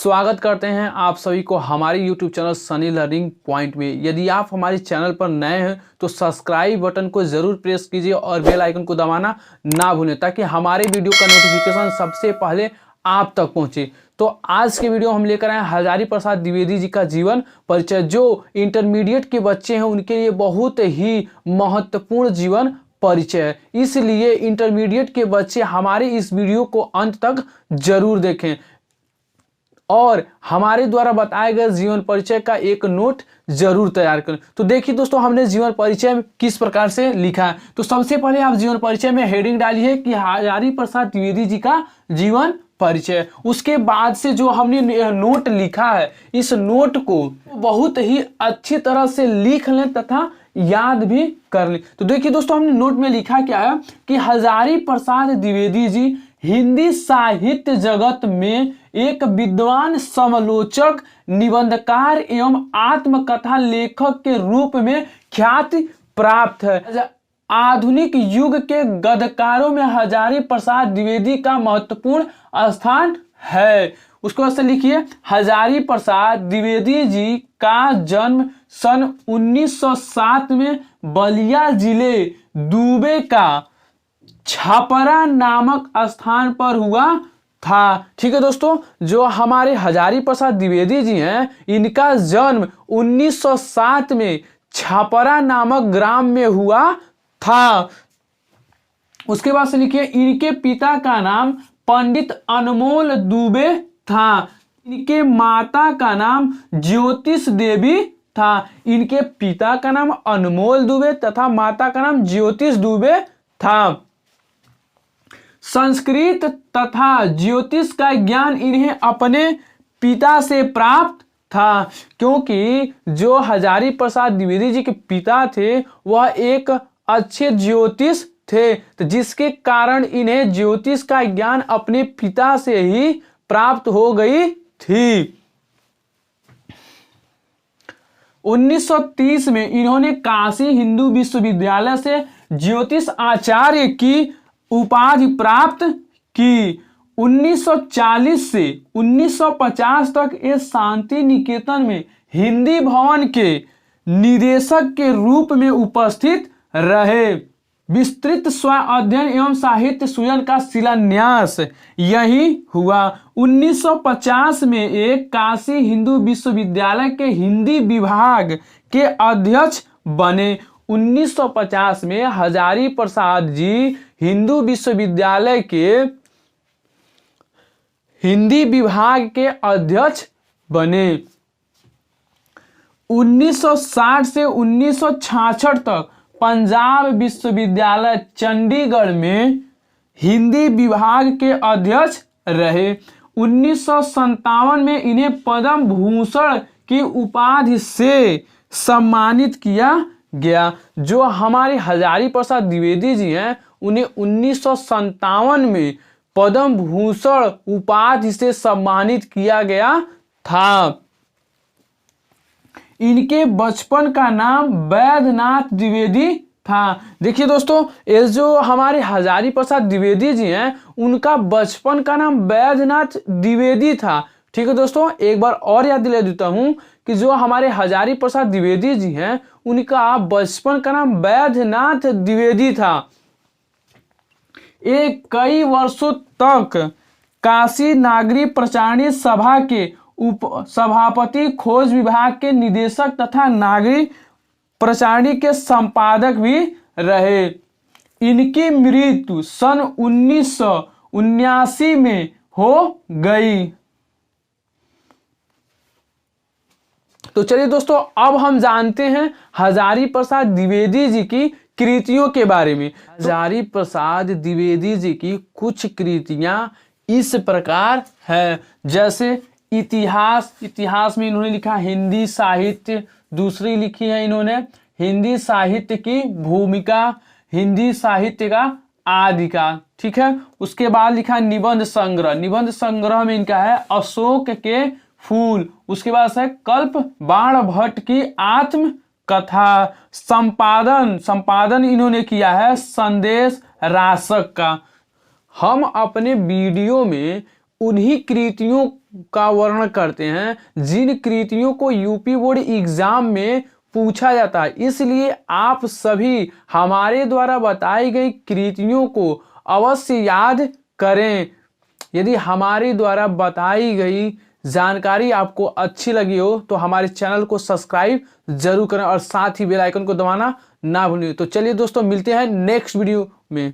स्वागत करते हैं आप सभी को हमारे YouTube channel Sunny learning point में। यदि आप हमारे चैनल पर नए हैं तो सब्सक्राइब बटन को ज़रूर प्रेस कीजिए और बेल आइकन को दबाना ना भूलें ताकि हमारे वीडियो का नोटिफिकेशन सबसे पहले आप तक पहुंचे। तो आज के वीडियो हम लेकर आए हजारी प्रसाद द्विवेदी जी का जीवन परिचय, जो इंटरमीडिएट के बच्चे हैं उनके लिए बहुत ही महत्वपूर्ण जीवन परिचय है। इसलिए इंटरमीडिएट के बच्चे हमारे इस वीडियो को अंत तक जरूर देखें और हमारे द्वारा बताए गए जीवन परिचय का एक नोट जरूर तैयार करें। तो देखिए दोस्तों, हमने जीवन परिचय किस प्रकार से लिखा है। तो सबसे पहले आप जीवन परिचय में हेडिंग डालिए कि हजारी प्रसाद द्विवेदी जी का जीवन परिचय। उसके बाद से जो हमने नोट लिखा है, इस नोट को बहुत ही अच्छी तरह से लिख लें तथा याद भी कर लें। तो देखिए दोस्तों, हमने नोट में लिखा क्या है कि हजारी प्रसाद द्विवेदी जी हिंदी साहित्य जगत में एक विद्वान, समालोचक, निबंधकार एवं आत्मकथा लेखक के रूप में ख्याति प्राप्त है। आधुनिक युग के गद्यकारों में हजारी प्रसाद द्विवेदी का महत्वपूर्ण स्थान है। उसको ऐसे लिखिए, हजारी प्रसाद द्विवेदी जी का जन्म सन 1907 में बलिया जिले दुबे का छपरा नामक स्थान पर हुआ था। ठीक है दोस्तों, जो हमारे हजारी प्रसाद द्विवेदी जी हैं, इनका जन्म 1907 में छपरा नामक ग्राम में हुआ था। उसके बाद से लिखिए, इनके पिता का नाम पंडित अनमोल दुबे था। इनके माता का नाम ज्योतिष देवी था। इनके पिता का नाम अनमोल दुबे तथा माता का नाम ज्योतिष दुबे था। संस्कृत तथा ज्योतिष का ज्ञान इन्हें अपने पिता से प्राप्त था, क्योंकि जो हजारी प्रसाद द्विवेदी जी के पिता थे वह एक अच्छे ज्योतिष थे, तो जिसके कारण इन्हें ज्योतिष का ज्ञान अपने पिता से ही प्राप्त हो गई थी। 1930 में इन्होंने काशी हिंदू विश्वविद्यालय से ज्योतिष आचार्य की उपाधि प्राप्त की। 1940 से 1950 तक ये शांति निकेतन में हिंदी भवन के निदेशक के रूप में उपस्थित रहे। विस्तृत स्व अध्ययन एवं साहित्य सृजन का शिलान्यास यही हुआ। 1950 में एक काशी हिंदू विश्वविद्यालय के हिंदी विभाग के अध्यक्ष बने। 1950 में हजारी प्रसाद जी हिंदू विश्वविद्यालय के हिंदी विभाग के अध्यक्ष बने। 1960 से 1966 तक पंजाब विश्वविद्यालय चंडीगढ़ में हिंदी विभाग के अध्यक्ष रहे। 1957 में इन्हें पद्म भूषण की उपाधि से सम्मानित किया गया। जो हमारे हजारी प्रसाद द्विवेदी जी हैं, उन्हें 1957 में पद्म भूषण उपाधि से सम्मानित किया गया था। इनके बचपन का नाम वैद्यनाथ द्विवेदी था। देखिए दोस्तों, ये जो हमारे हजारी प्रसाद द्विवेदी जी हैं, उनका बचपन का नाम वैद्यनाथ द्विवेदी था। ठीक है दोस्तों, एक बार और याद दिला देता हूं कि जो हमारे हजारी प्रसाद द्विवेदी जी हैं, उनका बचपन का नाम वैद्यनाथ द्विवेदी था। एक कई वर्षों तक काशी नागरी प्रचारणी सभा के उप सभापति, खोज विभाग के निदेशक तथा नागरी प्रचारणी के संपादक भी रहे। इनकी मृत्यु सन 1979 में हो गई। तो चलिए दोस्तों, अब हम जानते हैं हजारी प्रसाद द्विवेदी जी की कृतियों के बारे में। हजारी प्रसाद द्विवेदी जी की कुछ कृतियां इस प्रकार है, जैसे इतिहास में इन्होंने लिखा हिंदी साहित्य। दूसरी लिखी है इन्होंने हिंदी साहित्य की भूमिका, हिंदी साहित्य का आदिकाल। ठीक है, उसके बाद लिखा निबंध संग्रह। निबंध संग्रह में इनका है अशोक के फूल। उसके बाद है कल्प बाण भट्ट की आत्म कथा। संपादन इन्होंने किया है संदेश राशक का। हम अपने वीडियो में उन्हीं कृतियों का वर्णन करते हैं जिन कृतियों को यूपी बोर्ड एग्जाम में पूछा जाता है। इसलिए आप सभी हमारे द्वारा बताई गई कृतियों को अवश्य याद करें। यदि हमारे द्वारा बताई गई जानकारी आपको अच्छी लगी हो तो हमारे चैनल को सब्सक्राइब जरूर करें और साथ ही बेल आइकन को दबाना ना भूलिए। तो चलिए दोस्तों, मिलते हैं नेक्स्ट वीडियो में।